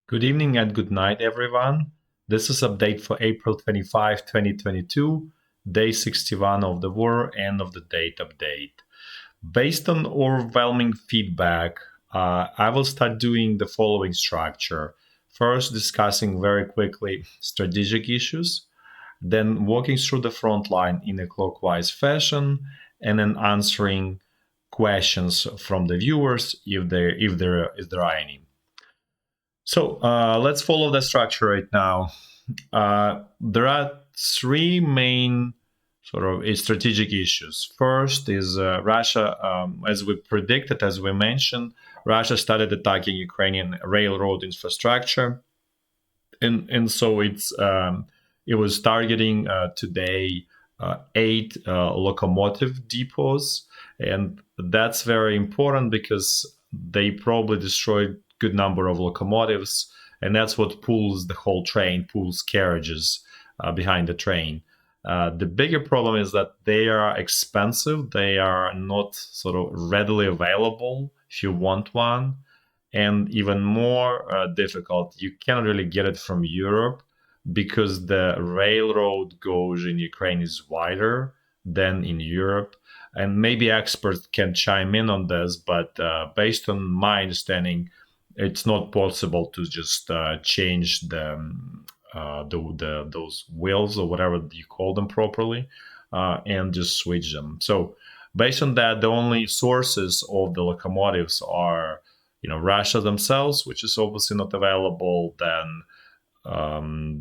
Good evening and good night, everyone. This is update for April 25, 2022, day 61 of the war, end of the date update. Based on overwhelming feedback, I will start doing the following structure. First, discussing very quickly strategic issues, then walking through the front line in a clockwise fashion, and then answering questions from the viewers if there are any. So let's follow the structure right now. There are three main sort of strategic issues. First is Russia, as we predicted, as we mentioned, Russia started attacking Ukrainian railroad infrastructure, and so it was targeting today 8 locomotive depots, and that's very important because they probably destroyed good number of locomotives, and that's what pulls the whole train, pulls carriages behind the train. The bigger problem is that they are expensive. They are not sort of readily available if you want one. And even more difficult, you can't really get it from Europe because the railroad gauge in Ukraine is wider than in Europe. And maybe experts can chime in on this, but based on my understanding, it's not possible to just change those wheels or whatever you call them properly and just switch them. So based on that, the only sources of the locomotives are Russia themselves, which is obviously not available, then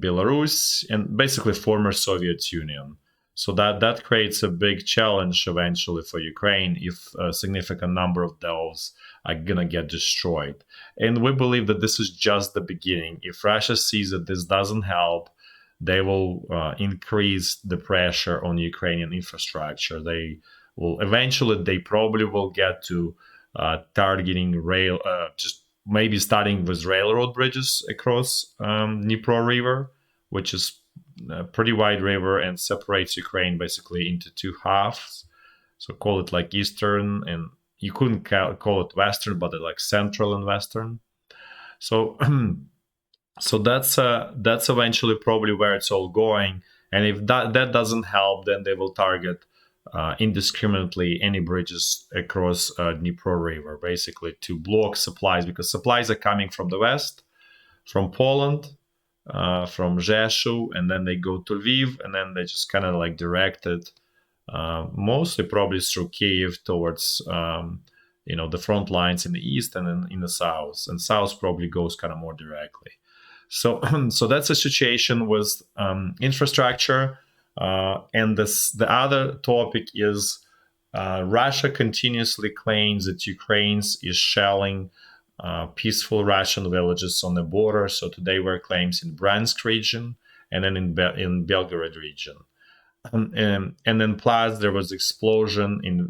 Belarus, and basically former Soviet Union. So that creates a big challenge eventually for Ukraine if a significant number of those are gonna get destroyed. And we believe that this is just the beginning. If Russia sees that this doesn't help, they will increase the pressure on Ukrainian infrastructure. They probably will get to targeting rail, just maybe starting with railroad bridges across Dnipro River, which is a pretty wide river and separates Ukraine basically into two halves. So call it like Eastern, and you couldn't call it Western, but like Central and Western. So, so that's eventually probably where it's all going. And if that doesn't help, then they will target indiscriminately any bridges across Dnipro River, basically to block supplies, because supplies are coming from the west, from Poland, from Rzeszów, and then they go to Lviv, and then they just kind of like directed, mostly probably through Kiev towards the front lines in the east and then in the south, and south probably goes kind of more directly. So so that's a situation with infrastructure. And the other topic is Russia continuously claims that Ukraine is shelling peaceful Russian villages on the border. So today were claims in Bryansk region and then in Belgorod region. And then plus there was explosion in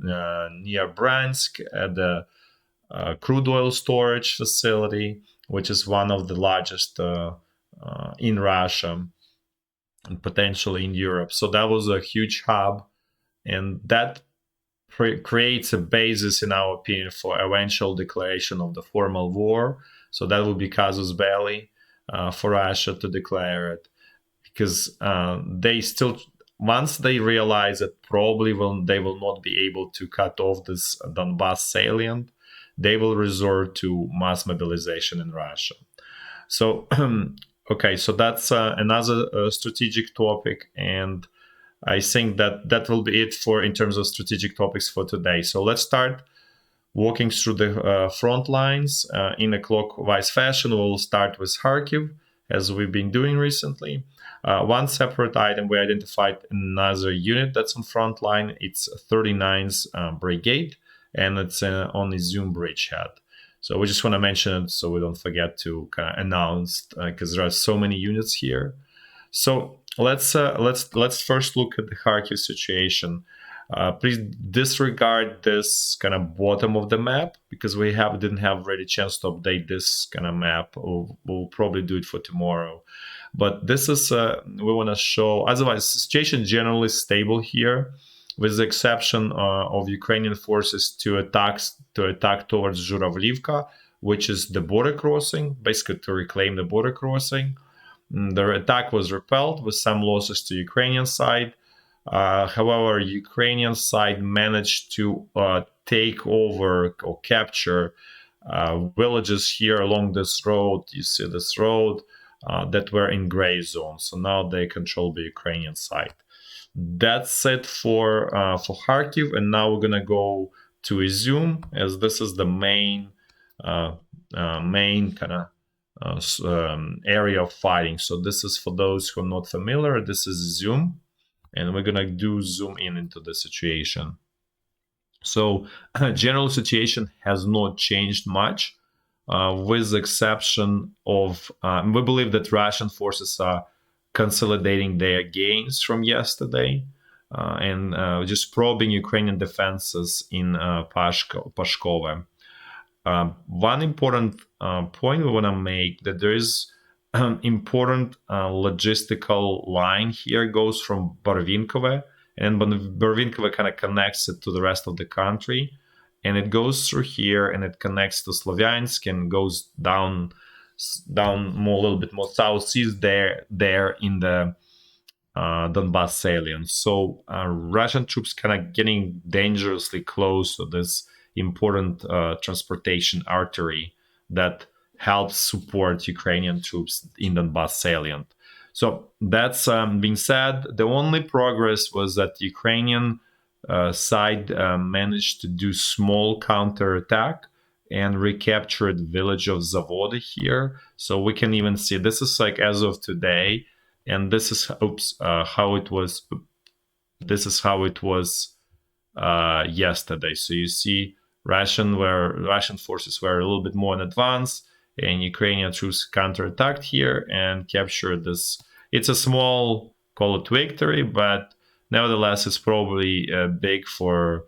near Bryansk at the crude oil storage facility, which is one of the largest in Russia and potentially in Europe. So that was a huge hub, and that creates a basis, in our opinion, for eventual declaration of the formal war. So that will be casus belli for Russia to declare it, because they still, once they realize that probably they will not be able to cut off this Donbass salient, they will resort to mass mobilization in Russia. So okay, so that's another strategic topic, and I think that will be it for in terms of strategic topics for today. So let's start walking through the front lines in a clockwise fashion. We'll start with Kharkiv, as we've been doing recently. One separate item, we identified another unit that's on front line. It's 39th Brigade, and it's on Izyum bridgehead. So we just want to mention it so we don't forget to kind of announce, because there are so many units here. So let's first look at the Kharkiv situation. Please disregard this kind of bottom of the map, because we didn't have really chance to update this kind of map. We'll probably do it for tomorrow. But this is we want to show. Otherwise, the situation generally stable here, with the exception of Ukrainian forces to attack towards Zhuravlivka, which is the border crossing, basically to reclaim the border crossing. The attack was repelled with some losses to Ukrainian side. However, Ukrainian side managed to take over or capture villages here along this road. You see this road that were in gray zone. So now they control the Ukrainian side. That's it for Kharkiv, and now we're gonna go to Izyum, as this is the main kind of area of fighting. So this is, for those who are not familiar, this is Izyum, and we're gonna zoom in into the situation. So general situation has not changed much, with the exception of we believe that Russian forces are consolidating their gains from yesterday and just probing Ukrainian defenses in Pashkove. One important point we want to make, that there is an important logistical line here, goes from Barvinkove, and Barvinkove kind of connects it to the rest of the country, and it goes through here and it connects to Slovyansk and goes down more, a little bit more southeast there in the Donbas salient. So Russian troops kind of getting dangerously close to this important transportation artery that helps support Ukrainian troops in Donbas salient. So that's being said, the only progress was that the Ukrainian side managed to do small counterattack and recaptured the village of Zavody here. So we can even see, this is like as of today, and this is how it was. This is how it was yesterday. So you see, Russian forces were a little bit more in advance, and Ukrainian troops counterattacked here and captured this. It's a small, call it victory, but nevertheless, it's probably big for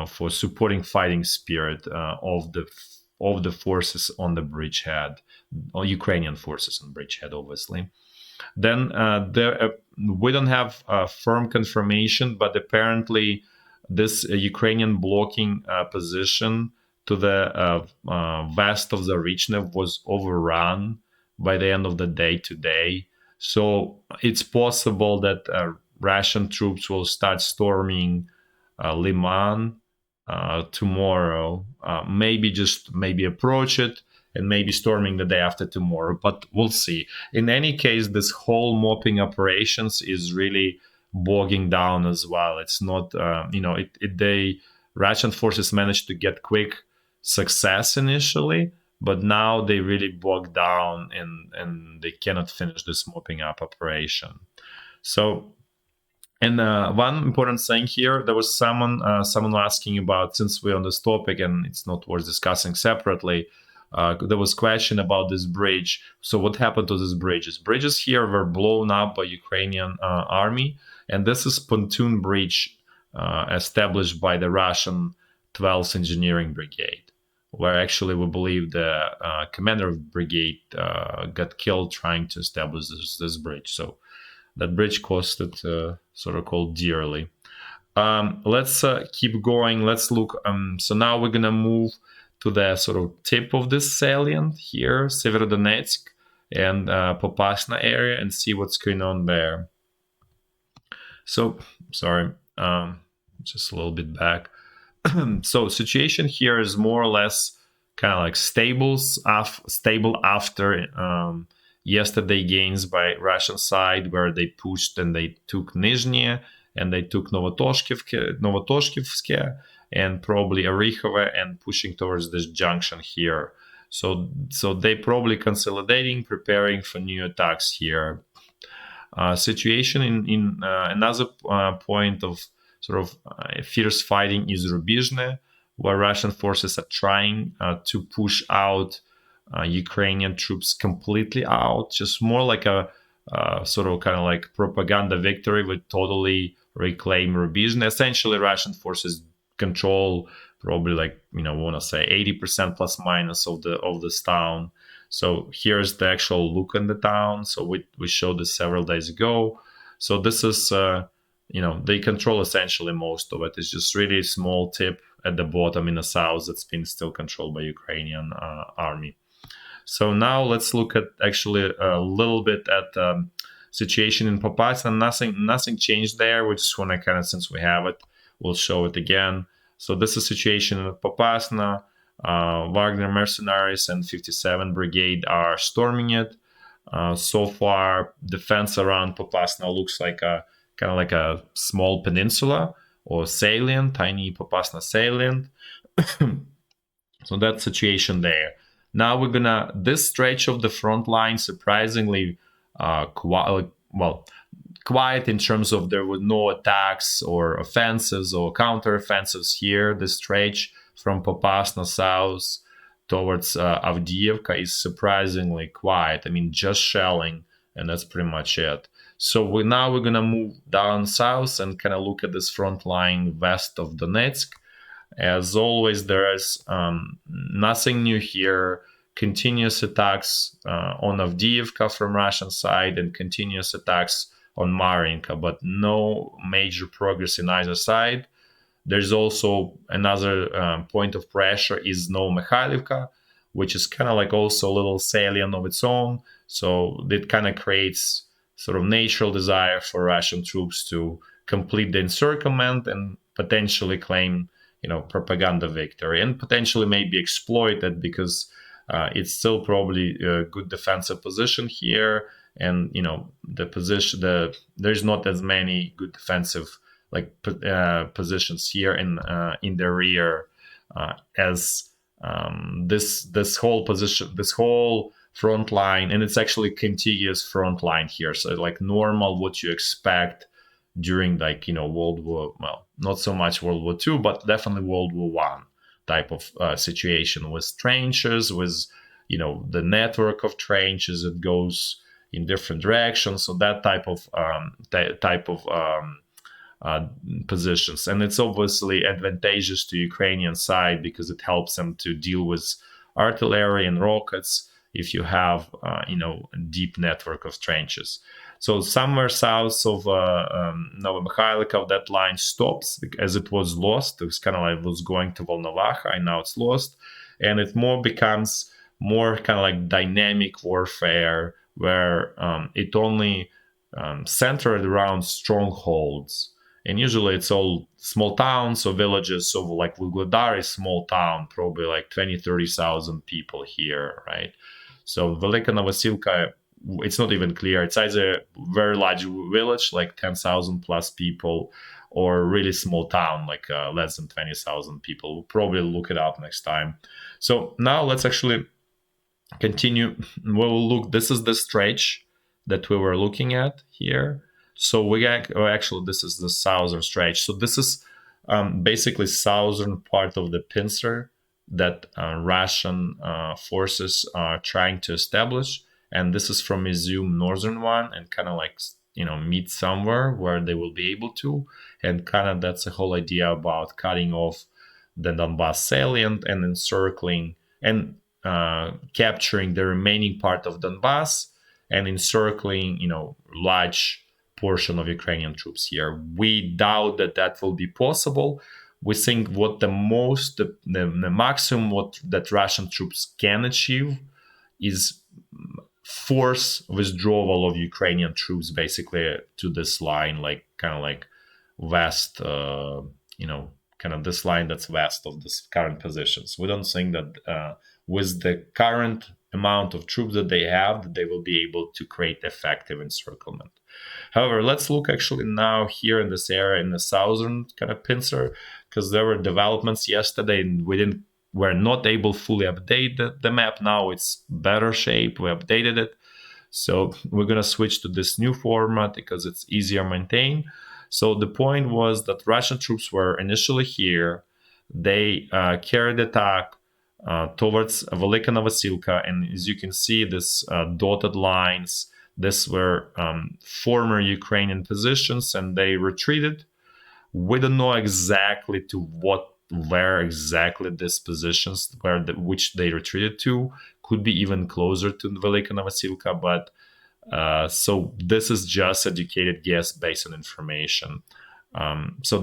for supporting fighting spirit of the forces on the bridgehead, or Ukrainian forces on bridgehead, obviously. Then we don't have firm confirmation, but apparently this Ukrainian blocking position to the west of Zarechnev was overrun by the end of the day today. So it's possible that Russian troops will start storming Liman tomorrow. Maybe approach it, and maybe storming the day after tomorrow, but we'll see. In any case, this whole mopping operations is really bogging down as well. It's not, Russian forces managed to get quick success initially, but now they really bogged down and they cannot finish this mopping up operation. So, and one important thing here, there was someone asking about, since we're on this topic and it's not worth discussing separately, there was question about this bridge. So what happened to these bridges? Bridges here were blown up by Ukrainian army, and this is pontoon bridge established by the Russian 12th Engineering Brigade, where actually we believe the commander of brigade got killed trying to establish this bridge. So that bridge costed sort of called dearly. Let's keep going. Let's look. So now we're gonna move to the sort of tip of this salient here, Severodonetsk and Popasna area, and see what's going on there. So, sorry, just a little bit back. So situation here is more or less kind of like stable after yesterday gains by Russian side, where they pushed and they took Nizhny and they took Novotoshkivske and probably Orikhove, and pushing towards this junction here. So they probably consolidating, preparing for new attacks here. Situation in another point of sort of fierce fighting is Rubizhne, where Russian forces are trying to push out Ukrainian troops completely out, just more like a sort of kind of like propaganda victory with totally reclaim Rubizhne. Essentially, Russian forces control probably like, we want to say 80% plus minus of this town. So here's the actual look in the town. So we showed this several days ago. So this is they control essentially most of it. It's just really small tip at the bottom in the south that's been still controlled by Ukrainian army. So now let's look at actually a little bit at situation in Popasna. Nothing changed there. We just want to kind of, since we have it, we'll show it again. So this is situation in Popasna. Wagner mercenaries and 57 brigade are storming it. So far, defense around Popasna looks like a kind of like a small peninsula or salient, tiny Popasna salient. So that situation there. Now we're gonna, this stretch of the front line, surprisingly quiet in terms of there were no attacks or offensives or counter-offensives here. The stretch from Popasna south towards Avdiivka is surprisingly quiet. I mean, just shelling, and that's pretty much it. So now we're gonna move down south and kind of look at this front line west of Donetsk. As always, there is nothing new here. Continuous attacks on Avdiivka from Russian side and continuous attacks on Marinka, but no major progress in either side. There's also another point of pressure is Novomykhailivka, which is kind of like also a little salient of its own. So it kind of creates sort of natural desire for Russian troops to complete the encirclement and potentially claim, propaganda victory, and potentially maybe exploit it because it's still probably a good defensive position here, and the position, there's not as many good defensive positions here in the rear as this whole position, this whole front line, and it's actually contiguous front line here. So like normal, what you expect during World War, well, not so much World War II, but definitely World War One type of situation with trenches, with the network of trenches that goes in different directions. So that type of positions, and it's obviously advantageous to Ukrainian side because it helps them to deal with artillery and rockets if you have a deep network of trenches. So somewhere south of Novomykhailivka, that line stops as it was lost. It was kind of like it was going to Volnovakha, and now it's lost, and it becomes more kind of like dynamic warfare where it only centered around strongholds. And usually it's all small towns or villages. So like Vuhledar is small town, probably like 20-30,000 people here, right? So Velyka Novosilka, it's not even clear. It's either a very large village, like 10,000 plus people, or really small town, like less than 20,000 people. We'll probably look it up next time. So now let's actually continue. We'll look, this is the stretch that we were looking at here. So actually this is the southern stretch. So this is basically southern part of the pincer that Russian forces are trying to establish. And this is from Izyum, northern one, and kind of like, meet somewhere where they will be able to. And kind of that's the whole idea about cutting off the Donbass salient and encircling and capturing the remaining part of Donbass and encircling, large portion of Ukrainian troops here. We doubt that will be possible. We think what the maximum that Russian troops can achieve is force withdrawal of Ukrainian troops basically to this line, like kind of like west, kind of this line that's west of this current positions. We don't think that with the current amount of troops that they have, that they will be able to create effective encirclement. However, let's look actually now here in this area in the southern kind of pincer, because there were developments yesterday and we're not able to fully update the map. Now it's better shape. We updated it. So we're going to switch to this new format because it's easier to maintain. So the point was that Russian troops were initially here. They carried attack towards Velyka Novosilka. And as you can see, this dotted lines, this were former Ukrainian positions, and they retreated. We don't know exactly to where exactly these positions which they retreated to. Could be even closer to Velyka Novosilka, but So this is just educated guess based on information. So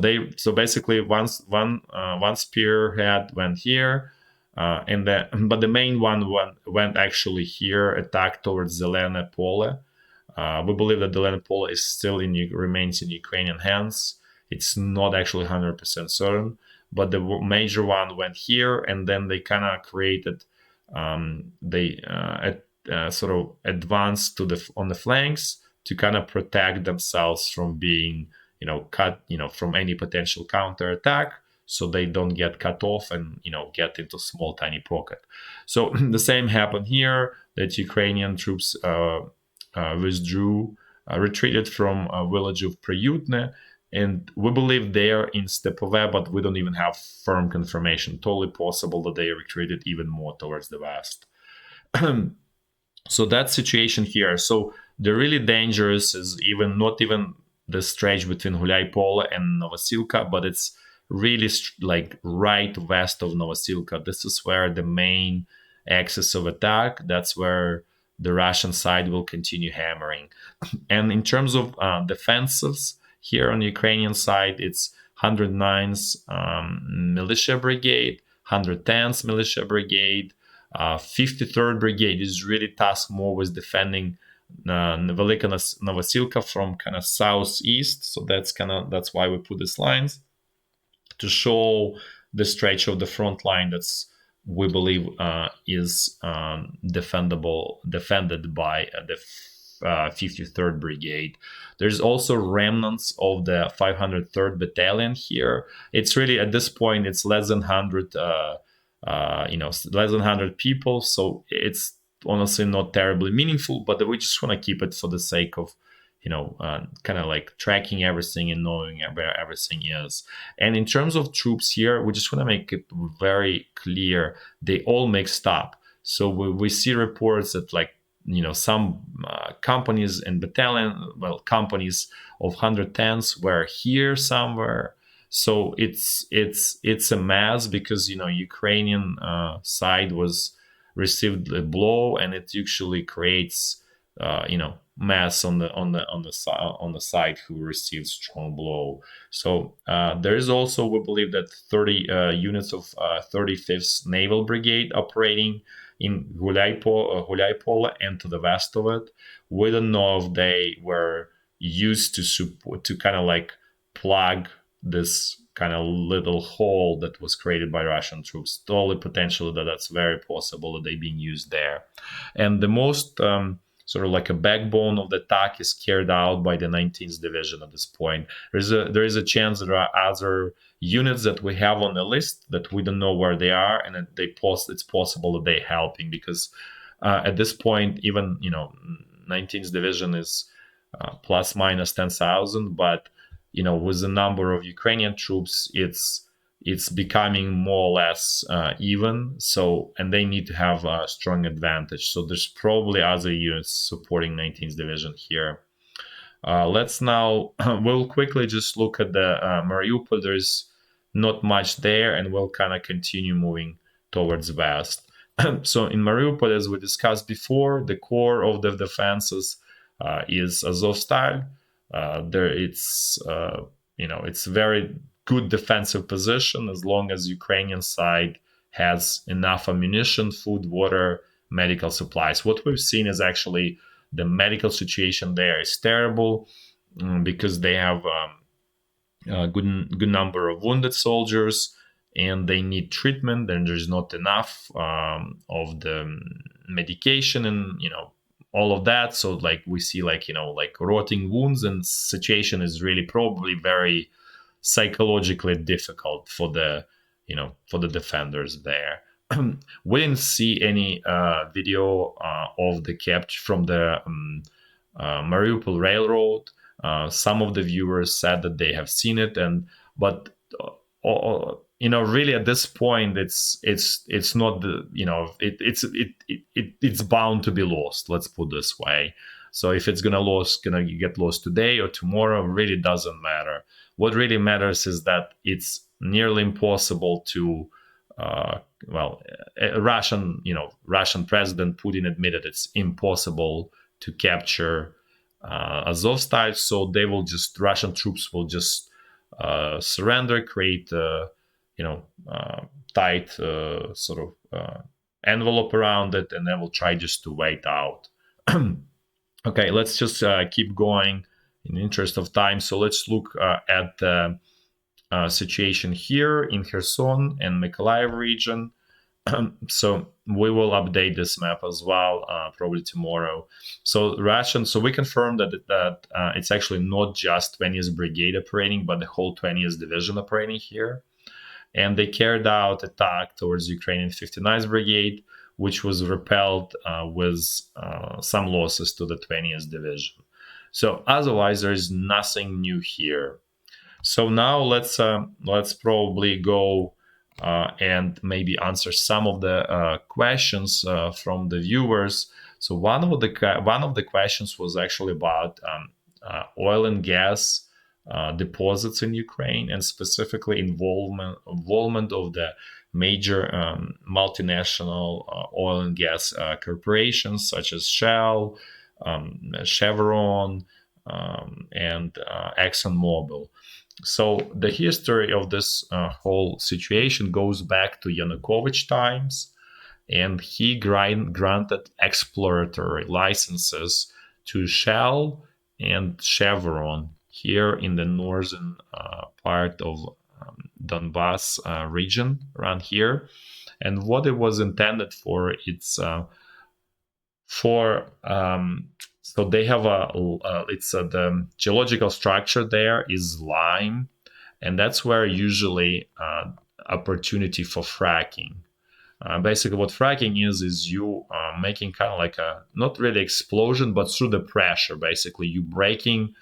basically one spearhead went here, but the main one went actually here, attacked towards Zelene Pole. We believe that Zelene Pole is still remains in Ukrainian hands. It's not actually 100% certain, but the major one went here, and then they kind of created they sort of advanced on the flanks to kind of protect themselves from being cut from any potential counterattack, so they don't get cut off and get into small tiny pocket. So the same happened here, that Ukrainian troops retreated from a village of Priutne, and we believe they are in Stepove, but we don't even have firm confirmation. Totally possible that they retreated even more towards the west. So that situation here. So the really dangerous is not even the stretch between Gulyaypole and Novosilka, but it's really like right west of Novosilka. This is where the main axis of attack. That's where the Russian side will continue hammering. And in terms of defenses, here on the Ukrainian side, it's 109th Militia Brigade, 110th Militia Brigade, 53rd Brigade is really tasked more with defending Velyka Novosilka from kind of southeast. So that's why we put these lines to show the stretch of the front line that's we believe is defended by the 53rd Brigade. There's also remnants of the 503rd Battalion here. It's really at this point it's less than 100, less than 100 people. So it's honestly not terribly meaningful, but we just want to keep it for the sake of kind of like tracking everything and knowing where everything is. And in terms of troops here, we just want to make it very clear they all mixed up. So we see reports that some companies and companies of 110s were here somewhere. So it's a mess because Ukrainian side received a blow, and it usually creates mass on the side who received strong blow. So there is also, we believe, that 30 units of 35th Naval Brigade operating in Gulyaypole and to the west of it. We don't know if they were used to kind of like plug this kind of little hole that was created by Russian troops. Totally potential that's very possible that they're being used there. And the most sort of like a backbone of the attack is carried out by the 19th Division at this point. There is a chance there are other units that we have on the list that we don't know where they are, and it's possible that they're helping, because at this point, even 19th Division is plus minus 10,000, but with the number of Ukrainian troops, it's becoming more or less even. So, and they need to have a strong advantage. So there's probably other units supporting 19th Division here. Let's now, we'll quickly just look at the Mariupol. There's not much there, and we'll kind of continue moving towards west. So in Mariupol, as we discussed before, the core of the defenses is Azovstal. It's very good defensive position as long as Ukrainian side has enough ammunition, food, water, medical supplies. What we've seen is actually the medical situation there is terrible because they have a good number of wounded soldiers and they need treatment, and there's not enough of the medication and all of that. So like we see like rotting wounds, and situation is really probably very psychologically difficult for the defenders there. We didn't see any video of the capture from the Mariupol railroad. Some of the viewers said that they have seen it, but really at this point it's not it's bound to be lost. Let's put this way. So if it's gonna get lost today or tomorrow, really doesn't matter. What really matters is that it's nearly impossible to Russian president Putin admitted it's impossible to capture Azovstal. So they will just, Russian troops will just surrender, create tight sort of envelope around it, and then we'll try just to wait out. Okay, let's just keep going in the interest of time. So let's look at the situation here in Kherson and Mykolaiv region. So we will update this map as well, probably tomorrow. So we confirmed that it's actually not just 20th Brigade operating, but the whole 20th Division operating here. And they carried out attack towards Ukrainian 59th Brigade, which was repelled with some losses to the 20th Division. So otherwise, there is nothing new here. So now let's probably go and maybe answer some of the questions from the viewers. So one of the questions was actually about oil and gas deposits in Ukraine, and specifically involvement of the major multinational oil and gas corporations such as Shell, Chevron, and ExxonMobil. So the history of this whole situation goes back to Yanukovych times, and he granted exploratory licenses to Shell and Chevron here in the northern part of Donbass region around here. And what it was intended for, it's so they have the geological structure there is lime, and that's where usually opportunity for fracking. Basically, what fracking is you making kind of like a, not really explosion, but through the pressure. Basically, you breaking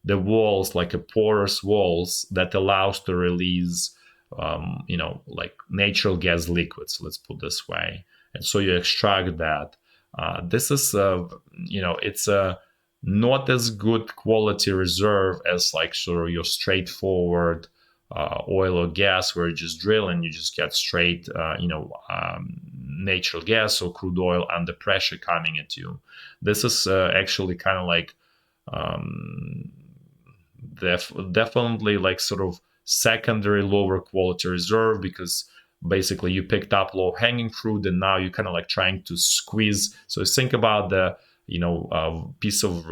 the walls, like a porous walls that allows to release, like natural gas liquids. Let's put this way, and so you extract that. This is, it's a not as good quality reserve as like sort of your straightforward oil or gas, where you just drill and you just get straight, natural gas or crude oil under pressure coming at you. This is actually kind of like definitely like sort of secondary lower quality reserve, because basically you picked up low hanging fruit and now you're kind of like trying to squeeze. So think about the piece of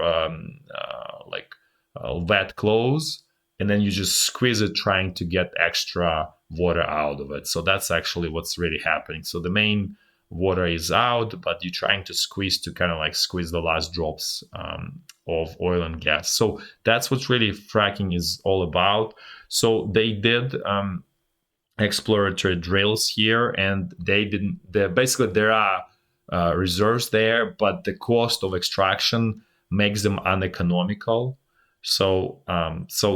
wet clothes, and then you just squeeze it trying to get extra water out of it. So that's actually what's really happening. So the main water is out, but you're trying to squeeze to kind of like squeeze the last drops of oil and gas. So that's what really fracking is all about. So they did exploratory drills here, and basically there are reserves there, but the cost of extraction makes them uneconomical. So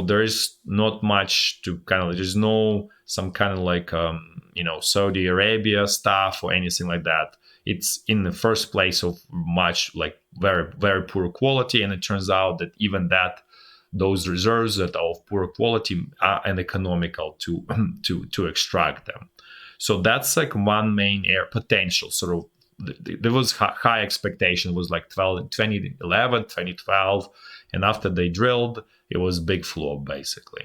there is not much to kind of, there's no some kind of like Saudi Arabia stuff or anything like that. It's in the first place of much like very, very poor quality, and it turns out that even those reserves that are of poor quality are uneconomical to extract them. So that's like one main potential sort of. There was high expectation. It was like 2011, 2012, and after they drilled, it was big flop basically.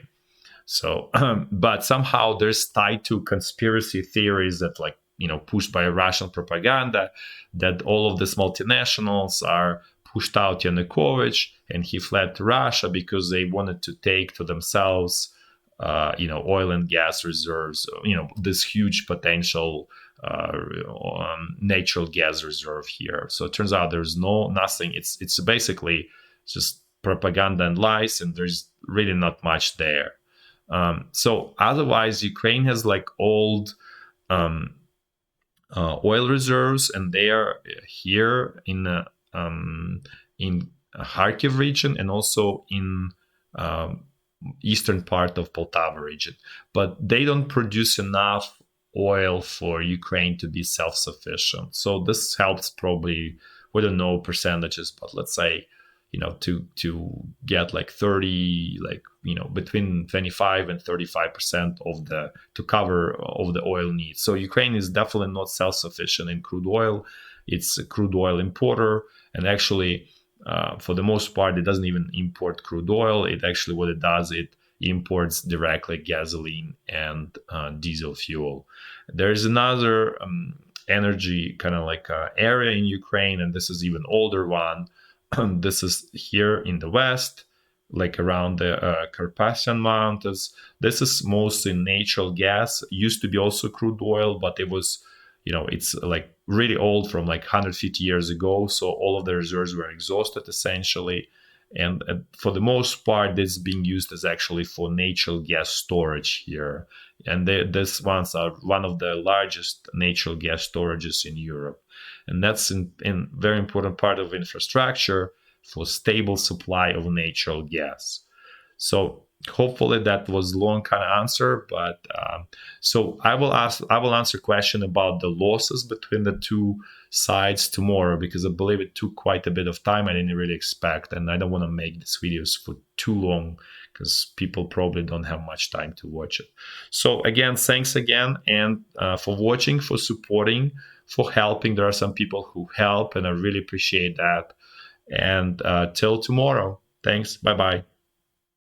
So, but somehow there's tied to conspiracy theories that pushed by Russian propaganda, that all of these multinationals are pushed out Yanukovych and he fled to Russia because they wanted to take to themselves, oil and gas reserves, this huge potential natural gas reserve here. So it turns out there's nothing. It's basically just propaganda and lies, and there's really not much there. So otherwise, Ukraine has like old oil reserves, and they are here in Kharkiv region and also in eastern part of Poltava region. But they don't produce enough oil for Ukraine to be self-sufficient. So this helps probably, we don't know percentages, but let's say, to get like 30, between 25 and 35% to cover of the oil needs. So Ukraine is definitely not self-sufficient in crude oil. It's a crude oil importer. And actually, For the most part, it doesn't even import crude oil. It actually, what it does, it imports directly gasoline and diesel fuel. There's another energy kind of like area in Ukraine, and this is even older one. This is here in the west, like around the Carpathian Mountains. This is mostly natural gas. Used to be also crude oil, but it was, it's like really old, from like 150 years ago. So all of the reserves were exhausted essentially. And for the most part, this is being used as actually for natural gas storage here. And these ones are one of the largest natural gas storages in Europe. And that's in very important part of infrastructure for stable supply of natural gas. So hopefully that was long kind of answer, but so I will answer question about the losses between the two sides tomorrow, because I believe it took quite a bit of time. I didn't really expect, and I don't want to make these videos for too long because people probably don't have much time to watch it. So again, thanks again, and for watching, for supporting, for helping. There are some people who help, and I really appreciate that. And till tomorrow, thanks. Bye bye.